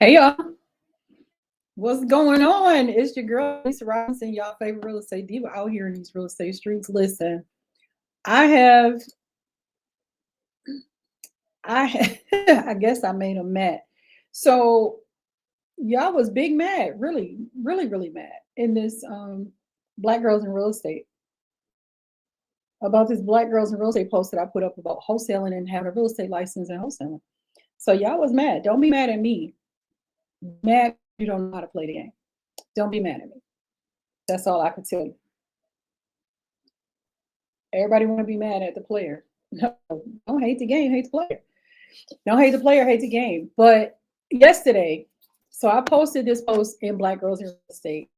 Hey y'all, what's going on? It's your girl Lisa Robinson, y'all favorite real estate diva out here in these real estate streets. Listen, I have, I guess I made them mad. So y'all was big mad, really, really, really mad in this Black Girls in Real Estate about this Black Girls in Real Estate post that I put up about wholesaling and having a real estate license and wholesaling. So y'all was mad. Don't be mad at me. Mad you don't know how to play the game. Don't be mad at me. That's all I can tell you. Everybody want to be mad at the player. No, don't hate the game, hate the player. Don't hate the player, hate the game. But yesterday, so I posted this post in Black Girls in Real Estate,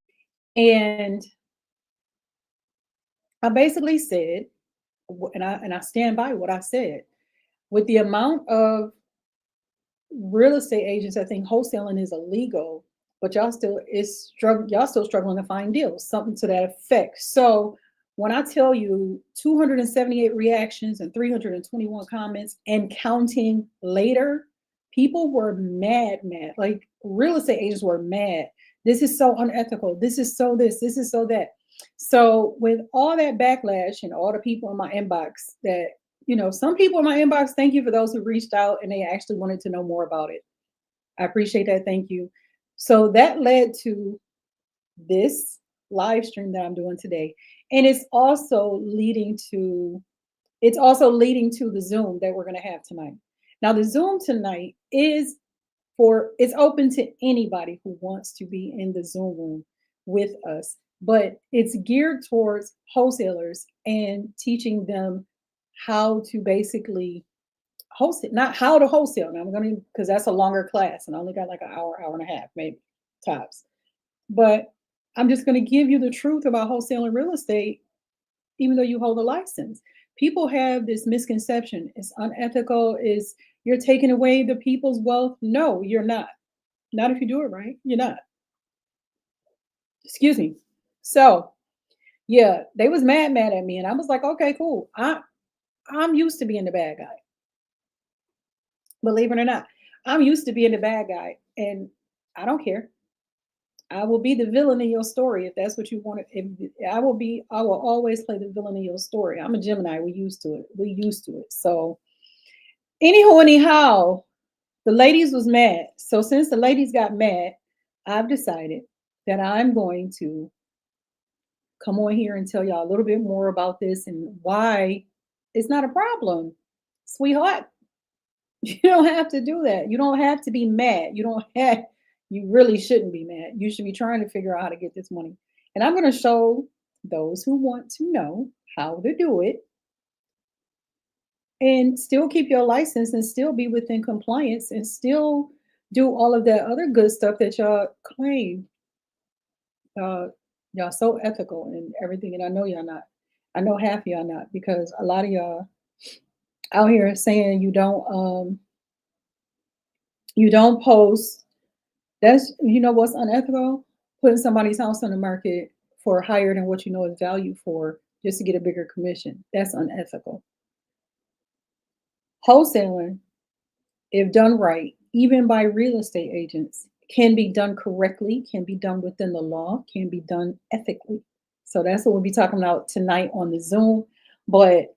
and I basically said, and I stand by what I said. With the amount of real estate agents, I think wholesaling is illegal, but y'all still struggling to find deals, something to that effect. So when I tell you 278 reactions and 321 comments and counting later, people were mad. Like real estate agents were mad. This is so unethical. This is so this is so that. So with all that backlash and all the people in my inbox that, some people in my inbox, thank you for those who reached out and they actually wanted to know more about it. I appreciate that. Thank you. So that led to this live stream that I'm doing today. And it's also leading to the Zoom that we're going to have tonight. Now the Zoom tonight it's open to anybody who wants to be in the Zoom room with us, but it's geared towards wholesalers and teaching them how to basically wholesale, not how to wholesale. Now I'm going to, because that's a longer class and I only got like an hour and a half, maybe tops. But I'm just going to give you the truth about wholesaling real estate, even though you hold a license. People have this misconception. It's unethical. Is you're taking away the people's wealth? No, you're not. Not if you do it right. You're not. Excuse me. So yeah, they was mad at me, and I was like, okay, cool. I'm used to being the bad guy. Believe it or not, I'm used to being the bad guy, and I don't care. I will be the villain in your story if that's what you want. I will always play the villain in your story. I'm a Gemini. We used to it. So, anyhow, the ladies was mad. So since the ladies got mad, I've decided that I'm going to come on here and tell y'all a little bit more about this and why it's not a problem, sweetheart. You don't have to do that. You don't have to be mad. You really shouldn't be mad. You should be trying to figure out how to get this money. And I'm going to show those who want to know how to do it and still keep your license and still be within compliance and still do all of that other good stuff that y'all claim. Uh, y'all so ethical and everything. And I know y'all not. I know half of y'all not, because a lot of y'all out here saying you don't post. That's, what's unethical? Putting somebody's house on the market for higher than what you know is value for, just to get a bigger commission. That's unethical. Wholesaling, if done right, even by real estate agents, can be done correctly, can be done within the law, can be done ethically. So that's what we'll be talking about tonight on the Zoom. But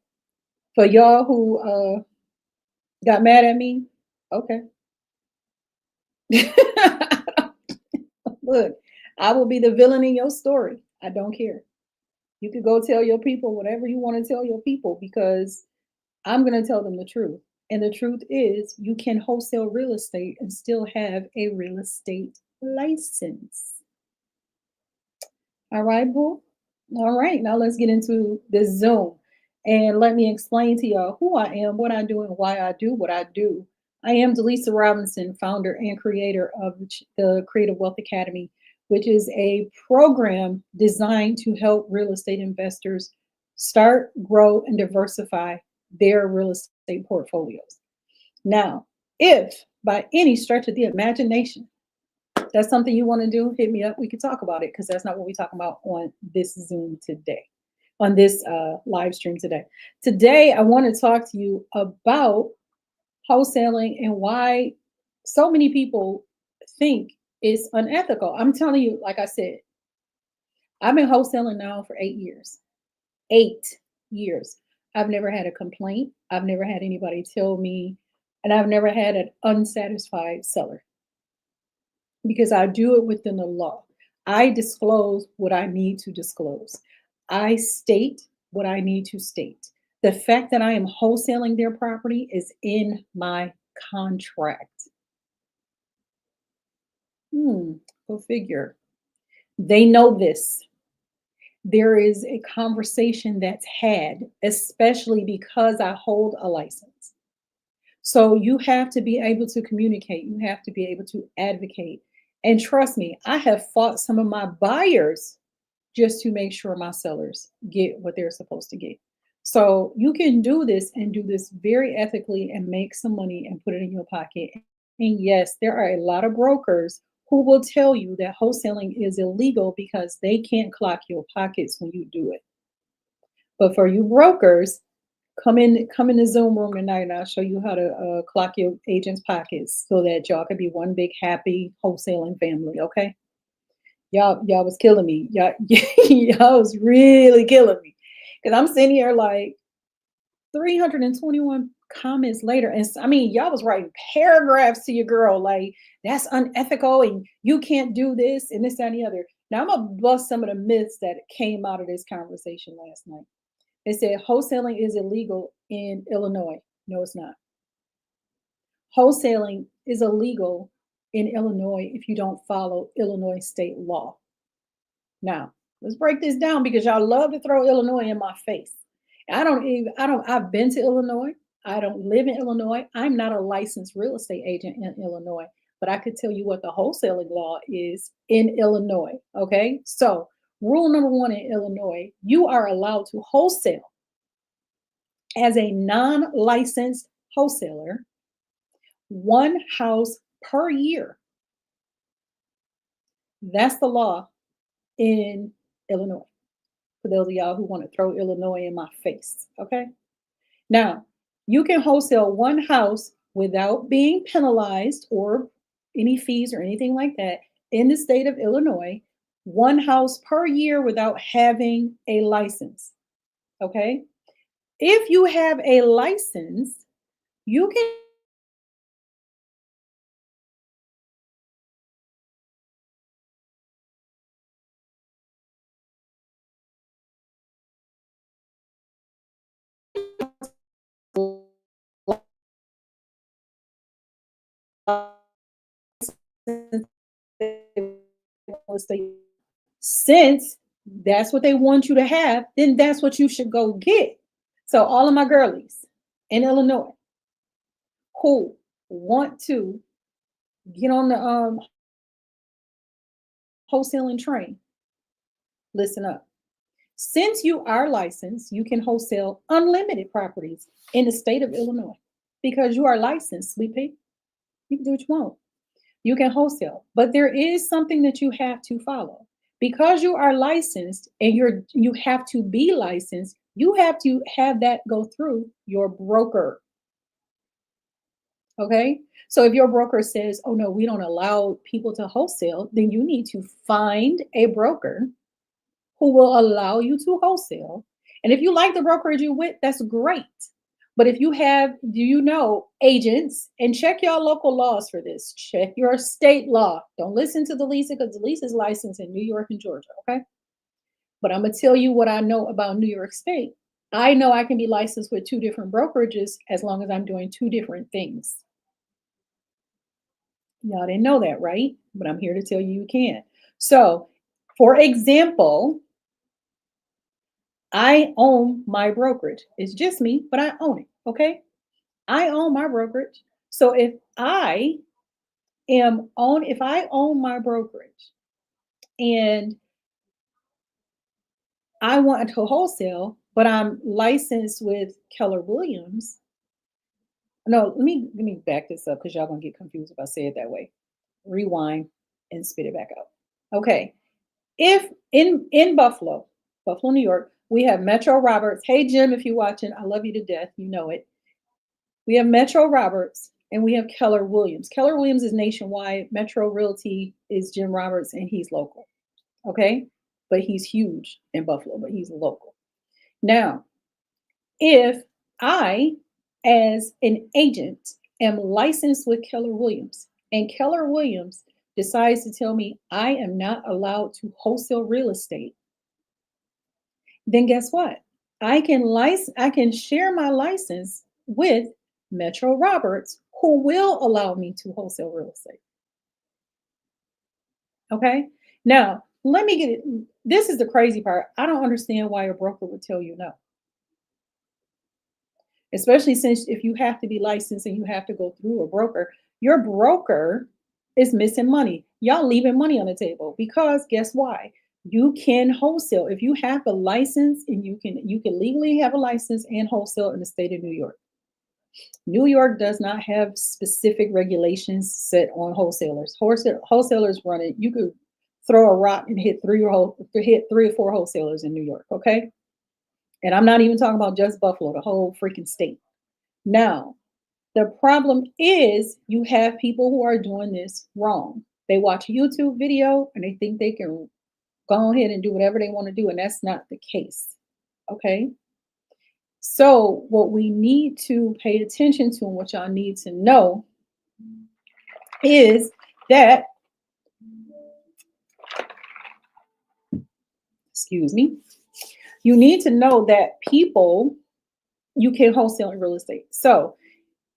for y'all who got mad at me, okay. Look, I will be the villain in your story. I don't care. You could go tell your people whatever you want to tell your people, because I'm going to tell them the truth. And the truth is, you can wholesale real estate and still have a real estate license. All right, boo? All right, now let's get into this Zoom. And let me explain to y'all who I am, what I do, and why I do what I do. I am Delisa Robinson, founder and creator of the Creative Wealth Academy, which is a program designed to help real estate investors start, grow, and diversify their real estate portfolios. Now, if by any stretch of the imagination that's something you want to do, hit me up. We can talk about it, because that's not what we're talking about on this Zoom today, on this live stream today. Today, I want to talk to you about wholesaling and why so many people think it's unethical. I'm telling you, like I said, I've been wholesaling now for 8 years. 8 years. I've never had a complaint. I've never had anybody tell me, and I've never had an unsatisfied seller because I do it within the law. I disclose what I need to disclose. I state what I need to state. The fact that I am wholesaling their property is in my contract. Go figure. They know this. There is a conversation that's had, especially because I hold a license. So you have to be able to communicate. You have to be able to advocate. And trust me, I have fought some of my buyers just to make sure my sellers get what they're supposed to get. So you can do this and do this very ethically and make some money and put it in your pocket. And yes, there are a lot of brokers who will tell you that wholesaling is illegal because they can't clock your pockets when you do it. But for you brokers, come in the Zoom room tonight and I'll show you how to clock your agent's pockets so that y'all can be one big happy wholesaling family, okay? Y'all was killing me. Y'all was really killing me. Because I'm sitting here like 321 comments later. And I mean, y'all was writing paragraphs to your girl, like, that's unethical and you can't do this and this, that, and the other. Now I'm gonna bust some of the myths that came out of this conversation last night. They said wholesaling is illegal in Illinois. No, it's not. Wholesaling is illegal in Illinois if you don't follow Illinois state law. Now, let's break this down because y'all love to throw Illinois in my face. I've been to Illinois. I don't live in Illinois. I'm not a licensed real estate agent in Illinois, but I could tell you what the wholesaling law is in Illinois. Okay. So, rule number one in Illinois, you are allowed to wholesale as a non licensed wholesaler, one house per year. That's the law in Illinois. For those of y'all who want to throw Illinois in my face. Okay. Now, you can wholesale one house without being penalized or any fees or anything like that in the state of Illinois, one house per year without having a license. Okay. If you have a license, you can since that's what they want you to have, then that's what you should go get. So all of my girlies in Illinois who want to get on the wholesaling train, listen up. Since you are licensed, you can wholesale unlimited properties in the state of Illinois because you are licensed, sweet pea. You can do what you want. You can wholesale, but there is something that you have to follow. Because you are licensed and you have to be licensed, you have to have that go through your broker. Okay? So if your broker says, "Oh no, we don't allow people to wholesale," then you need to find a broker who will allow you to wholesale. And if you like the brokerage you with, that's great. But if you have, do you know, agents, and check your local laws for this, check your state law. Don't listen to the Lisa because the Lisa is licensed in New York and Georgia, okay? But I'm going to tell you what I know about New York State. I know I can be licensed with two different brokerages as long as I'm doing two different things. Y'all didn't know that, right? But I'm here to tell you you can. So, for example, I own my brokerage. It's just me, but I own it. Okay. I own my brokerage. So if I own my brokerage and I want to wholesale, but I'm licensed with Keller Williams. No, let me back this up because y'all gonna get confused if I say it that way. Rewind and spit it back out. Okay. If in Buffalo, New York, we have Metro Roberts. Hey Jim, if you're watching, I love you to death. You know it. We have Metro Roberts and we have Keller Williams. Keller Williams is nationwide. Metro Realty is Jim Roberts, and he's local. Okay. But he's huge in Buffalo, but he's local. Now, if I, as an agent, am licensed with Keller Williams, and Keller Williams decides to tell me I am not allowed to wholesale real estate, then guess what? I can share my license with Metro Roberts, who will allow me to wholesale real estate. Okay. Now, let me get it. This is the crazy part. I don't understand why a broker would tell you no, especially since if you have to be licensed and you have to go through a broker, your broker is missing money. Y'all leaving money on the table because guess why? You can wholesale if you have a license, and you can legally have a license and wholesale in the state of New York. New York does not have specific regulations set on wholesalers. Wholesalers run it. You could throw a rock and hit hit 3 or 4 wholesalers in New York. Okay, and I'm not even talking about just Buffalo, the whole freaking state. Now, the problem is you have people who are doing this wrong. They watch a YouTube video and they think they can go ahead and do whatever they want to do, and that's not the case. Okay. So, what we need to pay attention to and what y'all need to know is that, excuse me, you need to know that people, you can wholesale in real estate. So,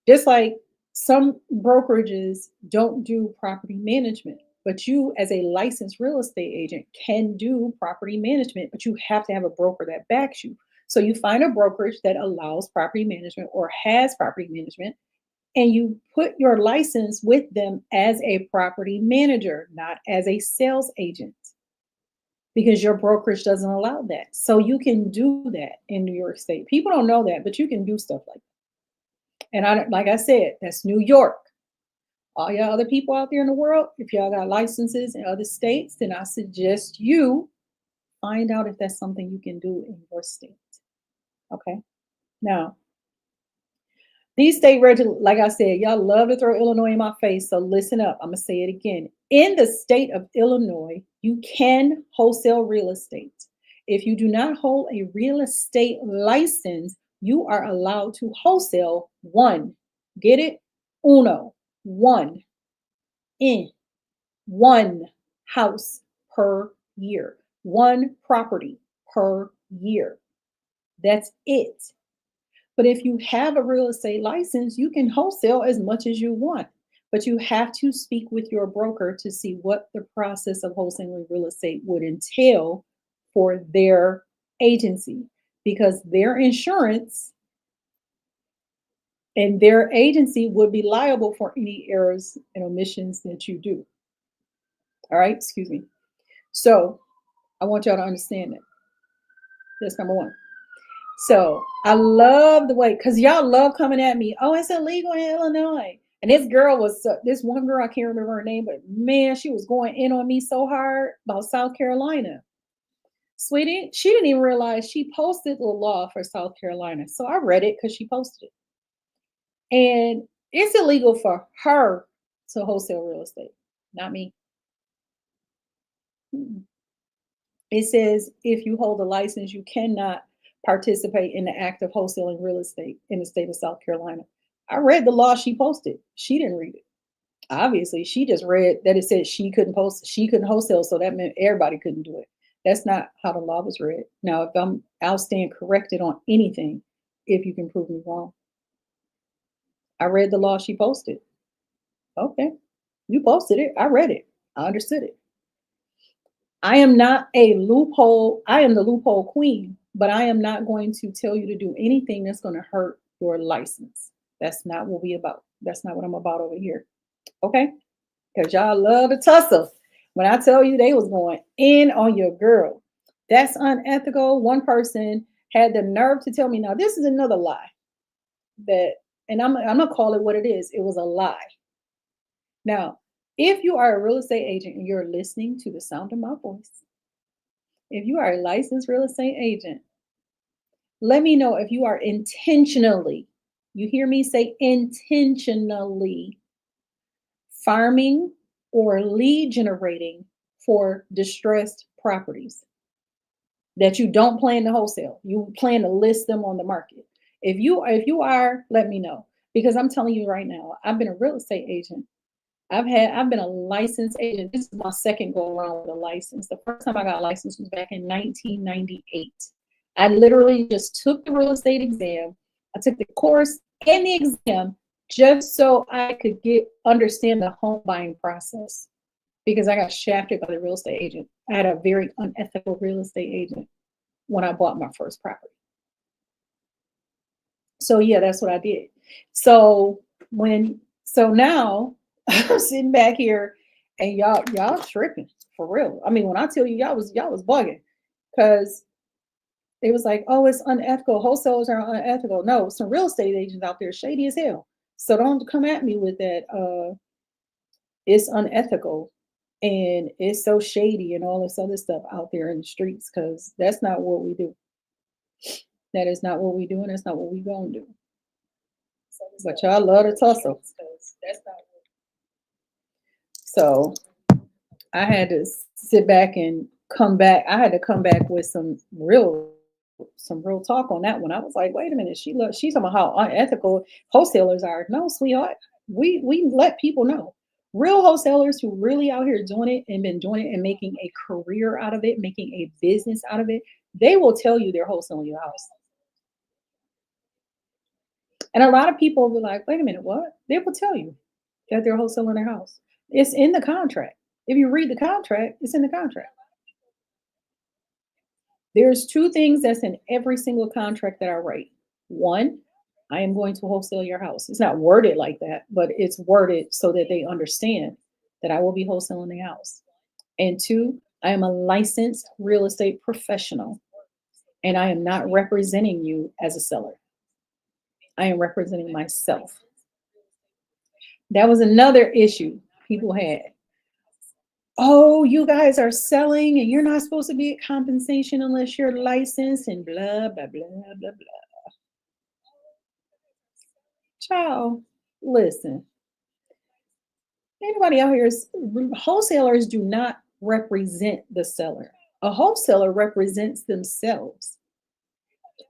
just like some brokerages don't do property management, but you, as a licensed real estate agent, can do property management, but you have to have a broker that backs you. So you find a brokerage that allows property management or has property management, and you put your license with them as a property manager, not as a sales agent, because your brokerage doesn't allow that. So you can do that in New York State. People don't know that, but you can do stuff like that. And like I said, that's New York. All y'all other people out there in the world, if y'all got licenses in other states, then I suggest you find out if that's something you can do in your state. Okay. Now, these state regular, like I said, y'all love to throw Illinois in my face. So listen up. I'm gonna say it again. In the state of Illinois, you can wholesale real estate. If you do not hold a real estate license, you are allowed to wholesale one. Get it? Uno. One. In. One house per year. One property per year. That's it. But if you have a real estate license, you can wholesale as much as you want. But you have to speak with your broker to see what the process of wholesaling real estate would entail for their agency, because their insurance and their agency would be liable for any errors and omissions that you do. All right, excuse me. So I want y'all to understand that. That's number one. So I love the way, because y'all love coming at me. Oh, it's illegal in Illinois. And this one girl, I can't remember her name, but man, she was going in on me so hard about South Carolina. Sweetie, she didn't even realize she posted the law for South Carolina. So I read it because she posted it. And it's illegal for her to wholesale real estate, not me. It says if you hold a license, you cannot participate in the act of wholesaling real estate in the state of South Carolina. I read the law she posted. She didn't read it. Obviously, she just read that it said she couldn't wholesale, so that meant everybody couldn't do it. That's not how the law was read. Now, I'll stand corrected on anything if you can prove me wrong. I read the law she posted. Okay, you posted it. I read it. I understood it. I am not a loophole. I am the loophole queen, but I am not going to tell you to do anything that's going to hurt your license. That's not what we about. That's not what I'm about over here. Okay? Because y'all love to tussle. When I tell you they was going in on your girl, that's unethical. One person had the nerve to tell me, now this is another lie. And I'm gonna call it what it is. It was a lie. Now, if you are a real estate agent and you're listening to the sound of my voice, if you are a licensed real estate agent, let me know if you are intentionally You hear me say intentionally farming or lead generating for distressed properties that you don't plan to wholesale. You plan to list them on the market. If you are, let me know, because I'm telling you right now, I've been a real estate agent. I've been a licensed agent. This is my second go around with a license. The first time I got licensed was back in 1998. I literally just took the real estate exam. I took the course and the exam just so I could understand the home buying process, because I got shafted by the real estate agent. I had a very unethical real estate agent when I bought my first property. So yeah, that's what I did. So now I'm sitting back here and y'all tripping for real. I mean, when I tell you y'all was bugging, because it was like, oh, it's unethical. Wholesalers are unethical. No, some real estate agents out there shady as hell. So don't come at me with that. It's unethical and it's so shady and all this other stuff out there in the streets, because that's not what we do. That is not what we do, and that's not what we gonna do. But y'all love to tussle. So I had to sit back and come back. I had to come back with some real talk on that one. I was like, wait a minute, she's talking about how unethical wholesalers are. No, sweetheart, we let people know. Real wholesalers who really out here doing it and been doing it and making a career out of it, making a business out of it, they will tell you they're wholesaling your house. And a lot of people will be like, wait a minute, what? They will tell you that they're wholesaling their house. It's in the contract. If you read the contract, it's in the contract. There's two things that's in every single contract that I write. One, I am going to wholesale your house. It's not worded like that, but it's worded so that they understand that I will be wholesaling the house. And two, I am a licensed real estate professional, and I am not representing you as a seller. I am representing myself. That was another issue people had. Oh, you guys are selling and you're not supposed to be at compensation unless you're licensed and blah, blah, blah, blah, blah. Child, listen, anybody out here is wholesalers do not represent the seller. A wholesaler represents themselves.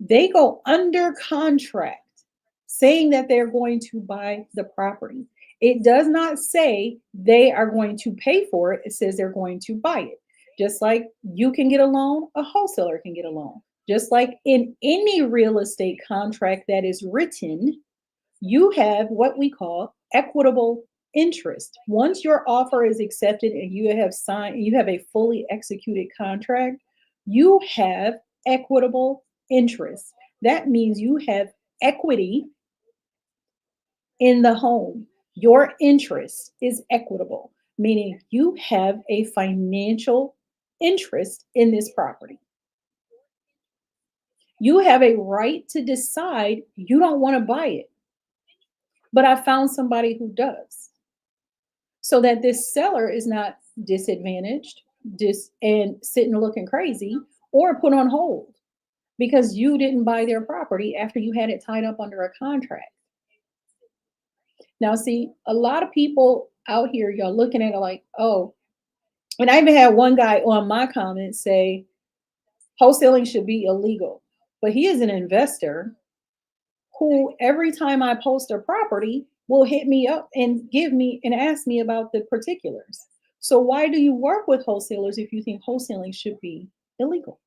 They go under contract saying that they're going to buy the property. It does not say they are going to pay for it. It says they're going to buy it. Just like you can get a loan, a wholesaler can get a loan. Just like in any real estate contract that is written, you have what we call equitable interest. Once your offer is accepted and you have signed, you have a fully executed contract, you have equitable interest. That means you have equity in the home. Your interest is equitable, meaning you have a financial interest in this property. You have a right to decide you don't want to buy it, but I found somebody who does, so that this seller is not disadvantaged, and sitting looking crazy or put on hold because you didn't buy their property after you had it tied up under a contract. Now, see, a lot of people out here, y'all looking at it like, oh, and I even had one guy on my comments say wholesaling should be illegal, but he is an investor who every time I post a property will hit me up and give me and ask me about the particulars. So why do you work with wholesalers if you think wholesaling should be illegal?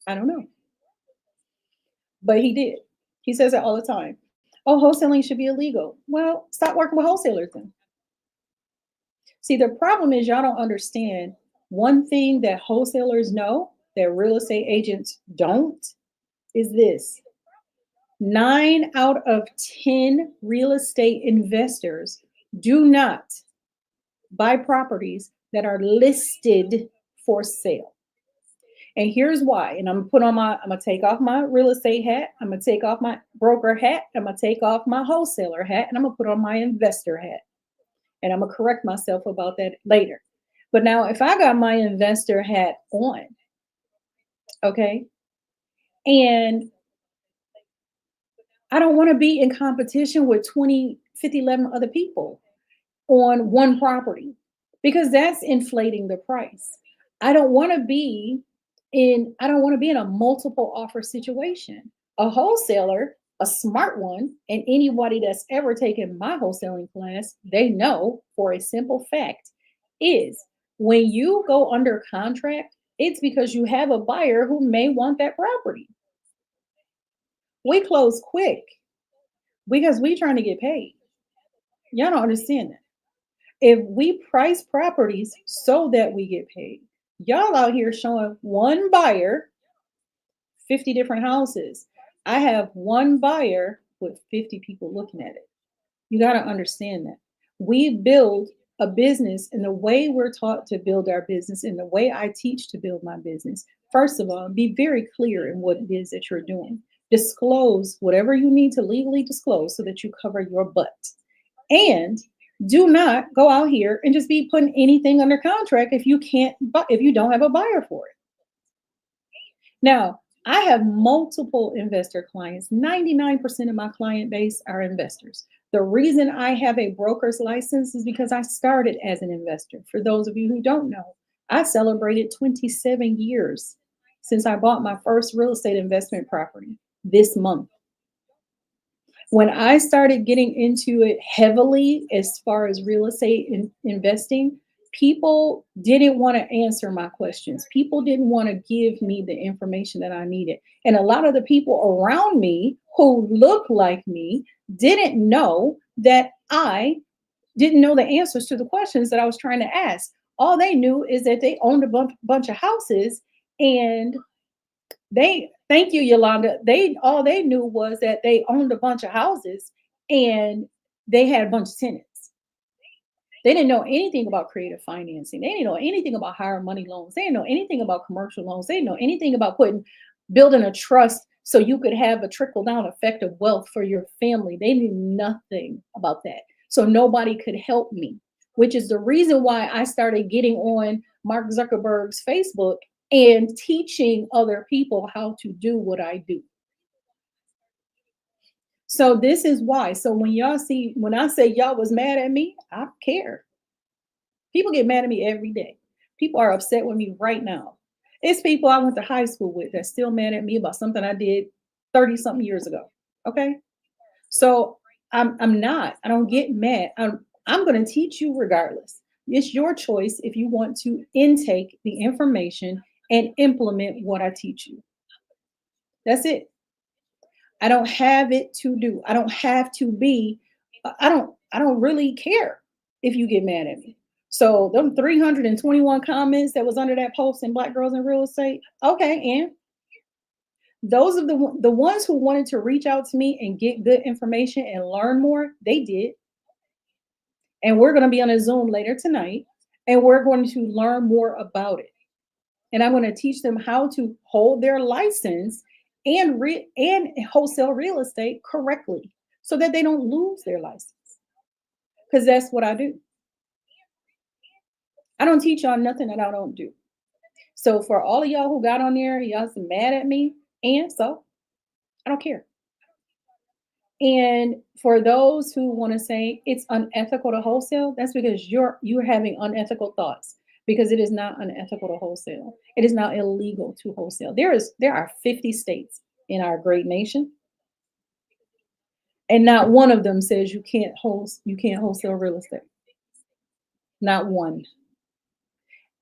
I don't know. But he did. He says it all the time. Oh, wholesaling should be illegal. Well, stop working with wholesalers then. See, the problem is y'all don't understand one thing that wholesalers know that real estate agents don't is this: 9 out of 10 real estate investors do not buy properties that are listed for sale. And here's why. And I'm gonna take off my real estate hat, I'm gonna take off my broker hat, I'm gonna take off my wholesaler hat, and I'm gonna put on my investor hat. And I'm gonna correct myself about that later. But now if I got my investor hat on, okay, and I don't want to be in competition with 20, 50, 11 other people on one property because that's inflating the price. I don't want to be in a multiple offer situation. A wholesaler, a smart one, and anybody that's ever taken my wholesaling class, they know for a simple fact is when you go under contract, it's because you have a buyer who may want that property. We close quick because we trying to get paid. Y'all don't understand that. If we price properties so that we get paid, y'all out here showing one buyer 50 different houses. I have one buyer with 50 people looking at it. You got to understand that. We build a business in the way we're taught to build our business, in the way I teach to build my business. First of all, be very clear in what it is that you're doing. Disclose whatever you need to legally disclose so that you cover your butt. And do not go out here and just be putting anything under contract if you can't, if you don't have a buyer for it. Now, I have multiple investor clients. 99% of my client base are investors. The reason I have a broker's license is because I started as an investor. For those of you who don't know, I celebrated 27 years since I bought my first real estate investment property this month. When I started getting into it heavily as far as real estate investing, people didn't want to answer my questions. People didn't want to give me the information that I needed. And a lot of the people around me who look like me didn't know that I didn't know the answers to the questions that I was trying to ask. All they knew is that they owned a bunch of houses, and thank you, Yolanda. All they knew was that they owned a bunch of houses and they had a bunch of tenants. They didn't know anything about creative financing. They didn't know anything about higher money loans. They didn't know anything about commercial loans. They didn't know anything about building a trust so you could have a trickle down effect of wealth for your family. They knew nothing about that. So nobody could help me, which is the reason why I started getting on Mark Zuckerberg's Facebook and teaching other people how to do what I do. So this is why. So when I say y'all was mad at me, I don't care. People get mad at me every day. People are upset with me right now. It's people I went to high school with that's still mad at me about something I did 30 something years ago. Okay. So I don't get mad. I'm going to teach you regardless. It's your choice if you want to intake the information and implement what I teach you. That's it. I don't have it to do. I don't have to be, I don't really care if you get mad at me. So them 321 comments that was under that post in Black Girls in Real Estate. Okay, and those are the ones who wanted to reach out to me and get good information and learn more, they did. And we're going to be on a Zoom later tonight and we're going to learn more about it. And I'm going to teach them how to hold their license and wholesale real estate correctly so that they don't lose their license. Because that's what I do. I don't teach y'all nothing that I don't do. So for all of y'all who got on there, y'all's mad at me, and so I don't care. And for those who want to say it's unethical to wholesale, that's because you're having unethical thoughts, because it is not unethical to wholesale. It is not illegal to wholesale. There are 50 states in our great nation, and not one of them says you can't wholesale real estate. Not one.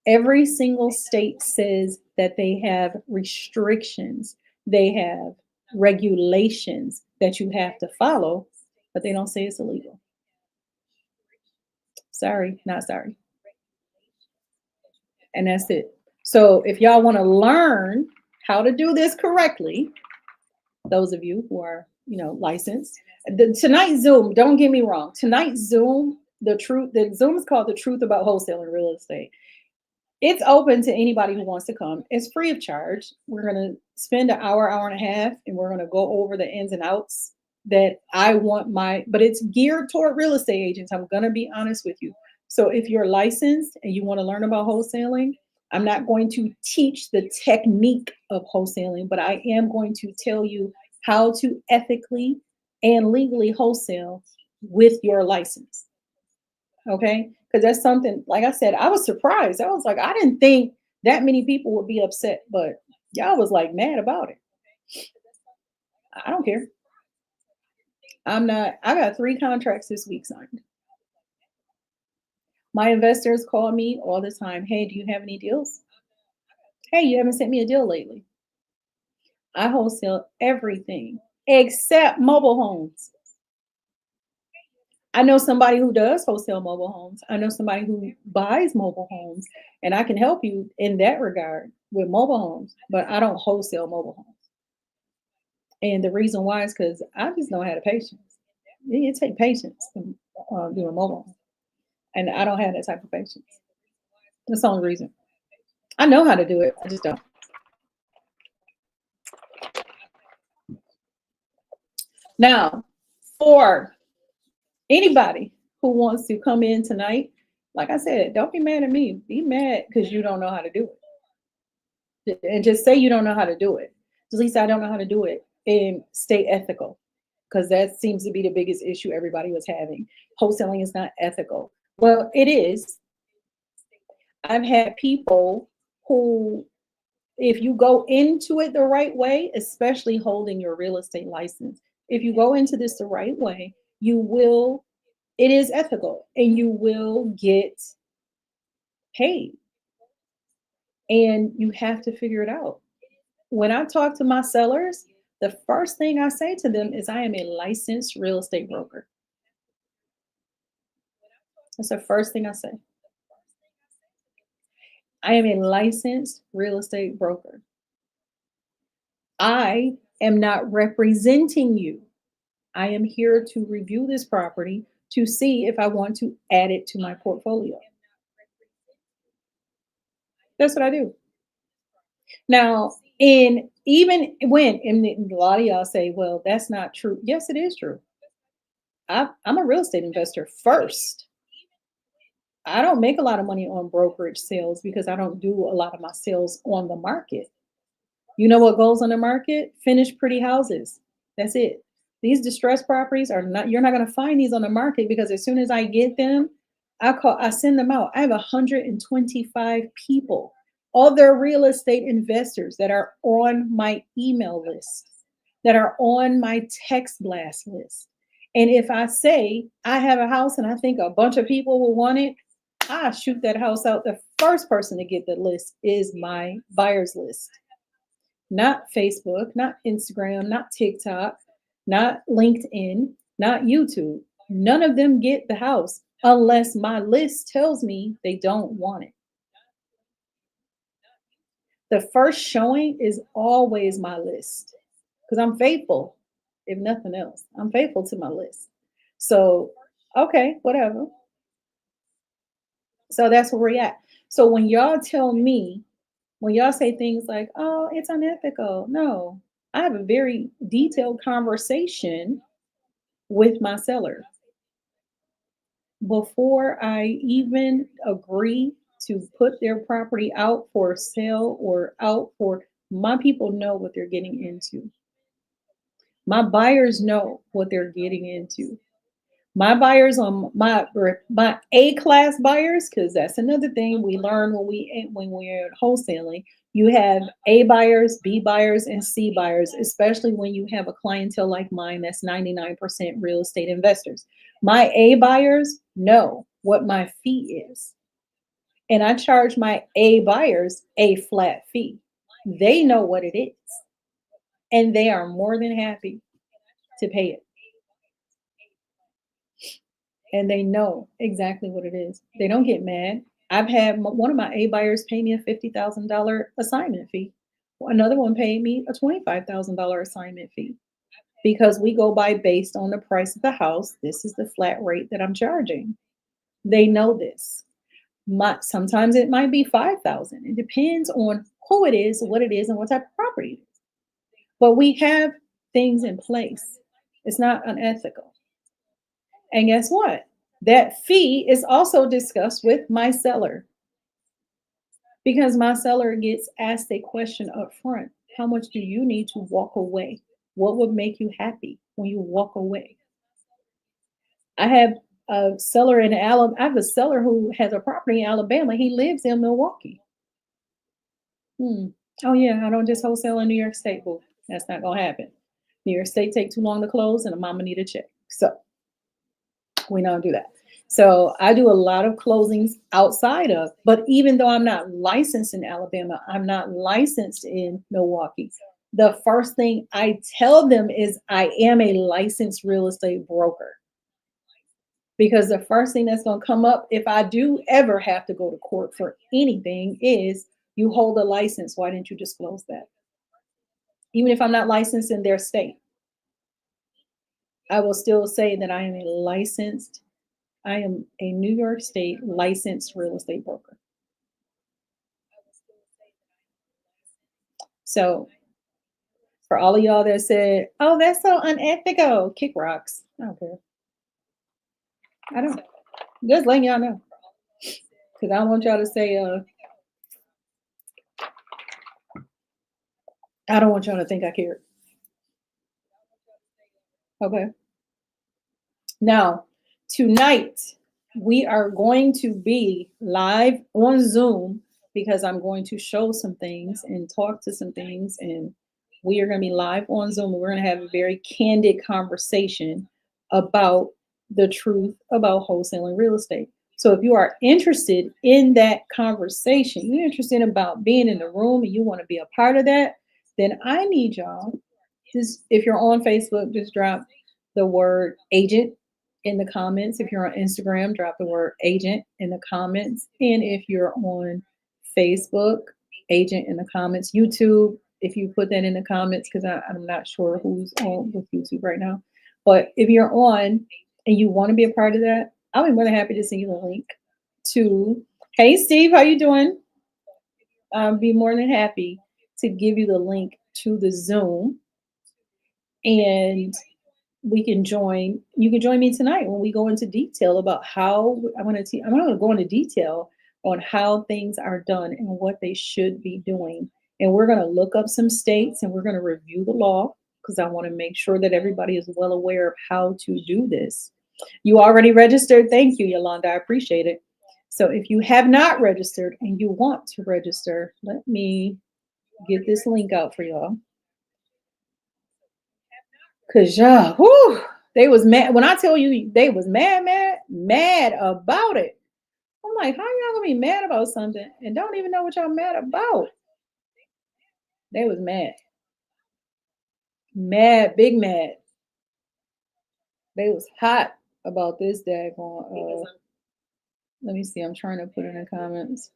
Every single state says that they have restrictions, they have regulations that you have to follow, but they don't say it's illegal. Sorry, not sorry. And that's it. So if y'all want to learn how to do this correctly, those of you who are, licensed, tonight's Zoom, don't get me wrong. Tonight's Zoom, the Zoom is called The Truth About Wholesaling Real Estate. It's open to anybody who wants to come. It's free of charge. We're going to spend an hour and a half, and we're going to go over the ins and outs that I want but it's geared toward real estate agents. I'm going to be honest with you. So if you're licensed and you want to learn about wholesaling, I'm not going to teach the technique of wholesaling, but I am going to tell you how to ethically and legally wholesale with your license. Okay. Because that's something, like I said, I was surprised. I was like, I didn't think that many people would be upset, but y'all was like mad about it. I don't care. I'm not, I got 3 contracts this week signed. My investors call me all the time. Hey, do you have any deals? Hey, you haven't sent me a deal lately. I wholesale everything except mobile homes. I know somebody who does wholesale mobile homes. I know somebody who buys mobile homes, and I can help you in that regard with mobile homes, but I don't wholesale mobile homes. And the reason why is because I just don't have the patience. It take patience to do a mobile home, and I don't have that type of patience. That's the only reason. I know how to do it. I just don't. Now, for anybody who wants to come in tonight, like I said, don't be mad at me. Be mad because you don't know how to do it. And just say you don't know how to do it. At least I don't know how to do it. And stay ethical. Because that seems to be the biggest issue everybody was having. Wholesaling is not ethical. Well, it is. I've had people who, if you go into it the right way, especially holding your real estate license, if you go into this the right way, you will, it is ethical and you will get paid. And you have to figure it out. When I talk to my sellers, the first thing I say to them is I am a licensed real estate broker. That's the first thing I say. I am a licensed real estate broker. I am not representing you. I am here to review this property to see if I want to add it to my portfolio. That's what I do. Now, in even when and a lot of y'all say, well, that's not true. Yes, it is true. I'm a real estate investor first. I don't make a lot of money on brokerage sales because I don't do a lot of my sales on the market. You know what goes on the market? Finished pretty houses. That's it. These distressed properties are not, you're not going to find these on the market because as soon as I get them, I send them out. I have 125 people, other real estate investors that are on my email list, that are on my text blast list. And if I say I have a house and I think a bunch of people will want it, I shoot that house out. The first person to get the list is my buyers list, not Facebook, not Instagram, not TikTok, not LinkedIn, not YouTube. None of them get the house unless my list tells me they don't want it. The first showing is always my list because I'm faithful, if nothing else. I'm faithful to my list. So, okay, whatever. So that's where we're at. So when y'all tell me, when y'all say things like, oh, it's unethical, no, I have a very detailed conversation with my seller before I even agree to put their property out for sale or out for, my people know what they're getting into. My buyers know what they're getting into. My buyers on my A class buyers, because that's another thing we learn when we're wholesaling. You have A buyers, B buyers, and C buyers, especially when you have a clientele like mine that's 99% real estate investors. My A buyers know what my fee is. And I charge my A buyers a flat fee. They know what it is. And they are more than happy to pay it. And they know exactly what it is. They don't get mad. I've had one of my A buyers pay me a $50,000 assignment fee. Another one paid me a $25,000 assignment fee because we go by based on the price of the house. This is the flat rate that I'm charging. They know this. Sometimes it might be 5,000. It depends on who it is, what it is, and what type of property it is. But we have things in place. It's not unethical. And guess what? That fee is also discussed with my seller because my seller gets asked a question up front. How much do you need to walk away? What would make you happy when you walk away? I have a seller in Alabama. I have a seller who has a property in Alabama. He lives in Milwaukee. Hmm. Oh yeah, I don't just wholesale in New York State. Boo. That's not gonna happen. New York State take too long to close, and a mama need a check. So we don't do that. So I do a lot of closings outside of, but even though I'm not licensed in Alabama, I'm not licensed in Milwaukee. The first thing I tell them is I am a licensed real estate broker, because the first thing that's going to come up if I do ever have to go to court for anything is, you hold a license. Why didn't you disclose that? Even if I'm not licensed in their state, I will still say that I am a New York State licensed real estate broker. So for all of y'all that said, "Oh, that's so unethical," kick rocks. I don't care. I don't. Just letting y'all know, because I don't want y'all to say, I don't want y'all to think I care. Okay. Now, tonight we are going to be live on Zoom, because I'm going to show some things and talk to some things, and we are going to be live on Zoom. And we're going to have a very candid conversation about the truth about wholesaling real estate. So if you are interested in that conversation, you're interested about being in the room and you want to be a part of that, then I need y'all, just if you're on Facebook, just drop the word agent in the comments. If you're on Instagram, drop the word agent in the comments. And if you're on Facebook, agent in the comments. YouTube, if you put that in the comments, because I'm not sure who's on with YouTube right now. But if you're on and you want to be a part of that, I'll be more than happy to send you the link to, hey Steve, how you doing? Be more than happy to give you the link to the Zoom, and we can join. You can join me tonight when we go into detail about how I'm going to go into detail on how things are done and what they should be doing. And we're going to look up some states and we're going to review the law, because I want to make sure that everybody is well aware of how to do this. You already registered. Thank you, Yolanda. I appreciate it. So if you have not registered and you want to register, let me get this link out for y'all. Cause yeah, whew, they was mad. When I tell you they was mad about it. I'm like, how y'all gonna be mad about something and don't even know what y'all mad about? They was mad. Mad, big mad. They was hot about this daggone. Let me see. I'm trying to put in the comments.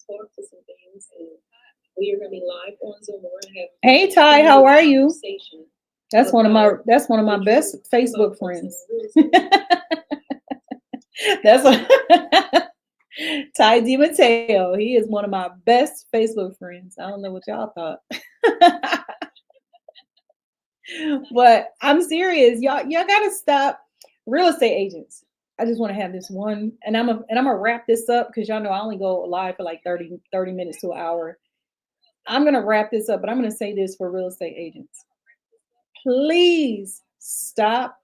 Talk to some things, and we are gonna be live on Zoom. Hey Ty, how are you? That's one of my best Facebook friends. That's what Ty DiMatteo. He is one of my best Facebook friends. I don't know what y'all thought. But I'm serious. Y'all gotta stop. Real estate agents. I just want to have this one, and I'm gonna wrap this up, because y'all know I only go live for like 30 minutes to an hour. I'm gonna wrap this up, but I'm gonna say this for real estate agents. Please stop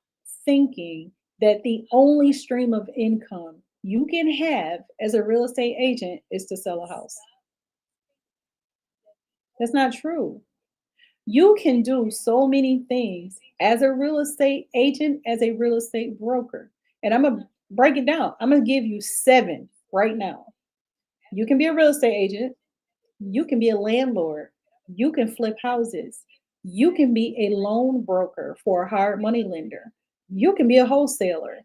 thinking that the only stream of income you can have as a real estate agent is to sell a house. That's not true. You can do so many things as a real estate agent, as a real estate broker. And I'm going to break it down. I'm going to give you 7 right now. You can be a real estate agent. You can be a landlord. You can flip houses. You can be a loan broker for a hard money lender. You can be a wholesaler.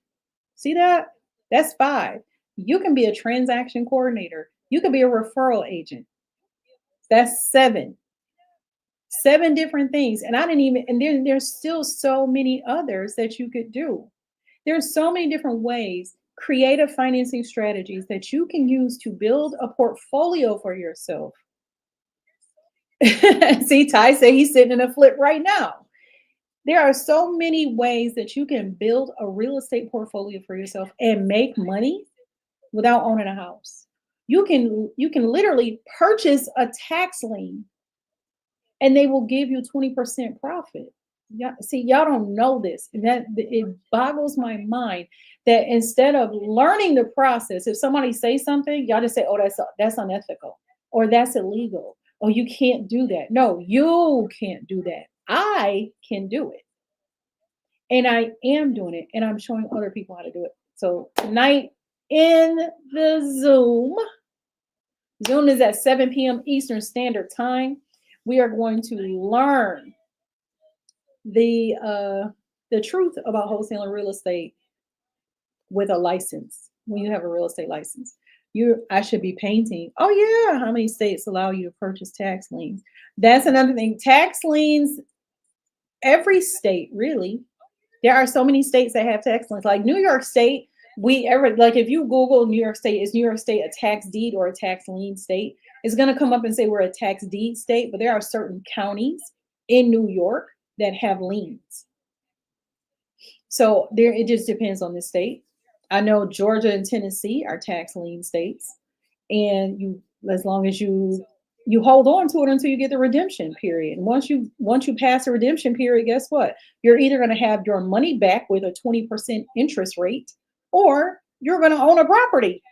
See that? That's 5. You can be a transaction coordinator. You can be a referral agent. That's 7. 7 different things. And I didn't even, and then there's still so many others that you could do. There's so many different ways, creative financing strategies that you can use to build a portfolio for yourself. See, Ty say he's sitting in a flip right now. There are so many ways that you can build a real estate portfolio for yourself and make money without owning a house. You can literally purchase a tax lien and they will give you 20% profit. Yeah, see, y'all don't know this, and that it boggles my mind that instead of learning the process, if somebody says something, y'all just say, "Oh, that's unethical," or "That's illegal," or "You can't do that." No, you can't do that. I can do it, and I am doing it, and I'm showing other people how to do it. So tonight in the Zoom is at 7 p.m. Eastern Standard Time. We are going to learn the uh the truth about wholesaling real estate with a license. When you have a real estate license, you I should be painting. Oh yeah, how many states allow you to purchase tax liens? That's another thing. Tax liens, every state really. There are so many states that have tax liens. Like New York State, we ever like if you Google New York State, is New York State a tax deed or a tax lien state? It's gonna come up and say we're a tax deed state, but there are certain counties in New York that have liens. So there, it just depends on the state. I know Georgia and Tennessee are tax lien states, and you, as long as you hold on to it until you get the redemption period. And once you pass the redemption period, guess what? You're either going to have your money back with a 20% interest rate, or you're going to own a property.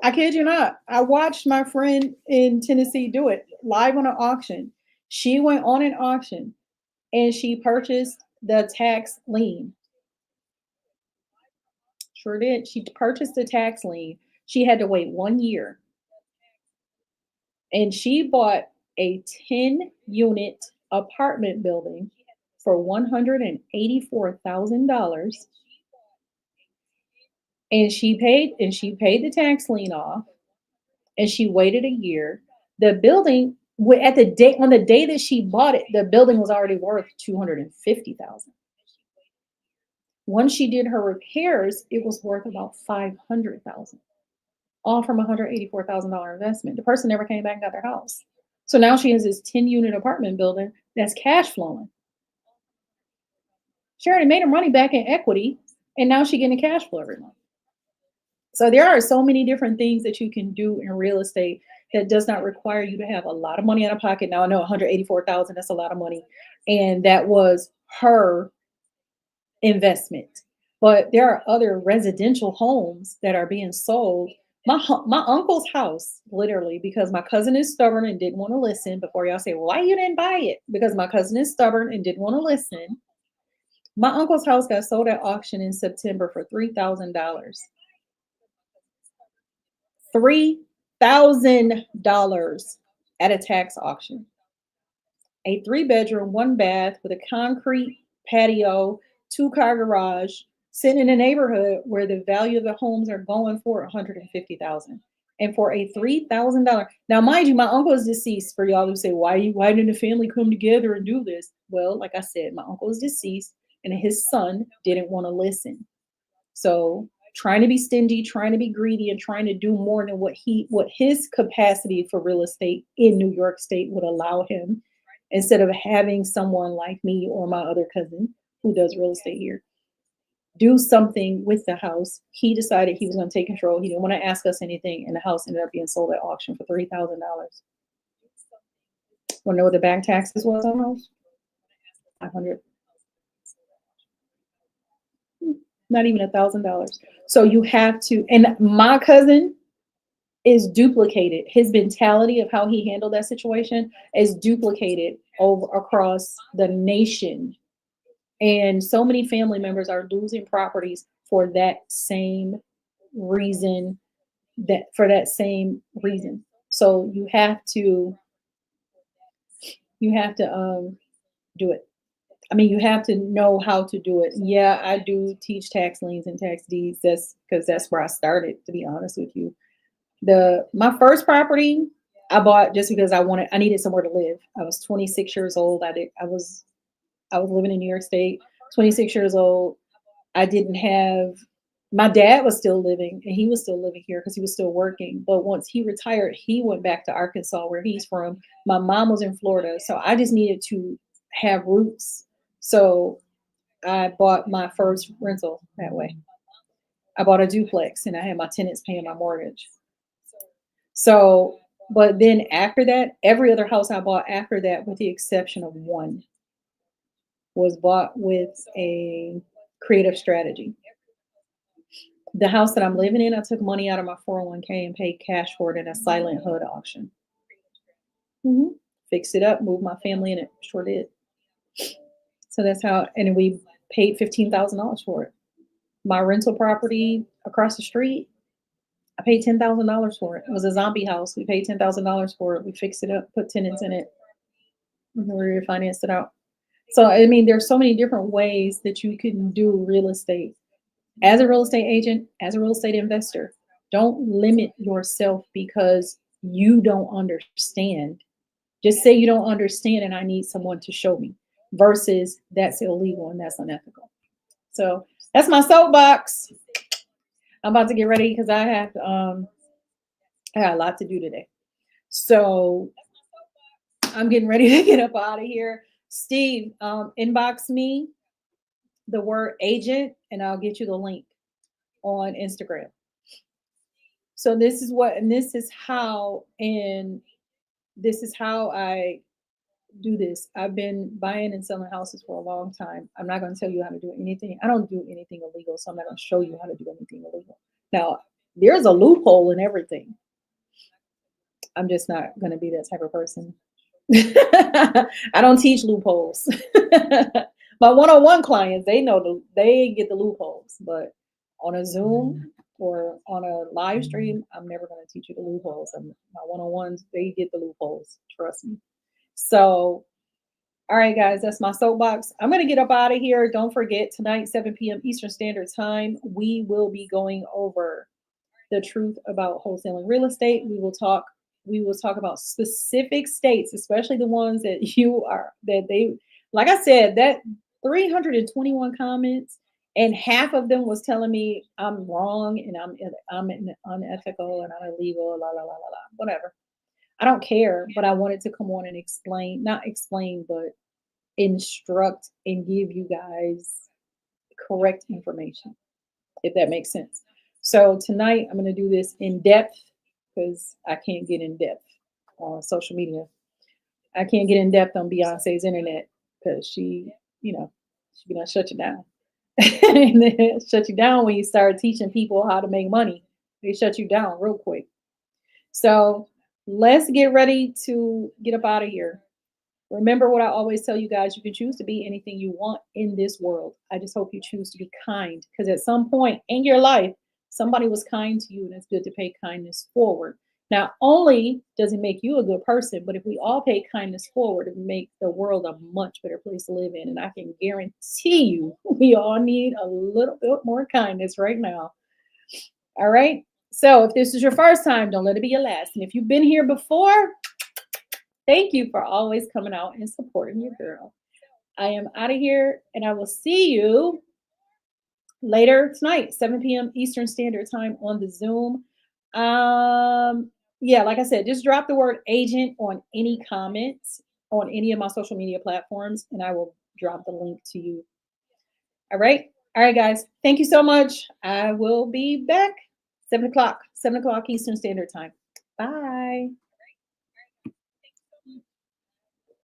I kid you not. I watched my friend in Tennessee do it live on an auction. She went on an auction and she purchased the tax lien. Sure did. She purchased a tax lien. She had to wait 1 year, and she bought a 10-unit apartment building for $184,000, and she paid the tax lien off, and she waited a year. The building at the day on the day that she bought it, the building was already worth 250,000. Once she did her repairs, it was worth about 500,000. All from a $184,000 investment. The person never came back and got their house. So now she has this 10-unit apartment building that's cash flowing. She already made her money back in equity, and now she's getting cash flow every month. So there are so many different things that you can do in real estate that does not require you to have a lot of money out of pocket. Now I know 184,000, that's a lot of money, and that was her investment. But there are other residential homes that are being sold. My uncle's house, literally, because my cousin is stubborn and didn't want to listen. Before y'all say, well, why you didn't buy it? Because my cousin is stubborn and didn't want to listen. My uncle's house got sold at auction in September for $3,000. $3,000 at a tax auction. A 3 bedroom, 1 bath with a concrete patio, 2-car garage, sitting in a neighborhood where the value of the homes are going for 150,000. And for a $3,000. Now, mind you, my uncle is deceased. For y'all who say, why didn't the family come together and do this? Well, like I said, my uncle is deceased and his son didn't want to listen. So trying to be stingy, trying to be greedy, and trying to do more than what his capacity for real estate in New York State would allow him, instead of having someone like me or my other cousin who does real estate here do something with the house. He decided he was going to take control. He didn't want to ask us anything, and the house ended up being sold at auction for $3,000. Want to know what the back taxes was on those? 500. Not even $1,000. So you have to, and my cousin is duplicated. His mentality of how he handled that situation is duplicated over across the nation. And so many family members are losing properties for that same reason, So you have to do it. I mean, you have to know how to do it. Yeah, I do teach tax liens and tax deeds. That's because that's where I started, to be honest with you. My first property I bought just because I needed somewhere to live. I was 26 years old. I was living in New York State, 26 years old. I didn't have My dad was still living, and he was still living here because he was still working. But once he retired, he went back to Arkansas, where he's from. My mom was in Florida, so I just needed to have roots. So I bought my first rental that way. I bought a duplex, and I had my tenants paying my mortgage. So But then after that, every other house I bought after that, with the exception of one, was bought with a creative strategy. The house that I'm living in, I took money out of my 401k and paid cash for it in a silent HUD auction. Mhm. Fixed it up, moved my family in it. Sure did. So that's how, and we paid $15,000 for it. My rental property across the street, I paid $10,000 for it. It was a zombie house. We paid $10,000 for it. We fixed it up, put tenants in it, and we refinanced it out. So I mean, there's so many different ways that you can do real estate. As a real estate agent, as a real estate investor, don't limit yourself because you don't understand. Just say you don't understand and I need someone to show me, versus that's illegal and that's unethical. So that's my soapbox. I'm about to get ready because I got a lot to do today. So I'm getting ready to get up out of here. Steve, inbox me the word agent and I'll get you the link on Instagram. So this is what, and this is how I do this. I've been buying and selling houses for a long time. I'm not going to tell you how to do anything. I don't do anything illegal, so I'm not going to show you how to do anything illegal. Now, there's a loophole in everything. I'm just not going to be that type of person. I don't teach loopholes. My one-on-one clients, they get the loopholes, but on a Zoom or on a live stream, I'm never going to teach you the loopholes. My one-on-ones, they get the loopholes. Trust me. So, all right, guys, that's my soapbox. I'm going to get up out of here. Don't forget, tonight, 7 p.m. Eastern Standard Time, we will be going over the truth about wholesaling real estate. We will talk about specific states, especially the ones that like I said, that 321 comments, and half of them was telling me I'm wrong and I'm unethical and I'm illegal, la la la la la, whatever. I don't care, but I wanted to come on and explain, not explain, but instruct and give you guys correct information, if that makes sense. So tonight I'm going to do this in depth because I can't get in depth on social media. I can't get in depth on Beyonce's internet because she gonna shut you down. And then shut you down when you start teaching people how to make money. They shut you down real quick. So let's get ready to get up out of here. Remember what I always tell you guys, you can choose to be anything you want in this world. I just hope you choose to be kind, because at some point in your life, somebody was kind to you and it's good to pay kindness forward. Not only does it make you a good person, but if we all pay kindness forward, it makes the world a much better place to live in. And I can guarantee you, we all need a little bit more kindness right now. All right. So if this is your first time, don't let it be your last. And if you've been here before, thank you for always coming out and supporting your girl. I am out of here and I will see you later tonight, 7 p.m. Eastern Standard Time on the Zoom. Yeah, like I said, just drop the word agent on any comments on any of my social media platforms and I will drop the link to you. All right. All right, guys. Thank you so much. I will be back 7 o'clock Eastern Standard Time. Bye.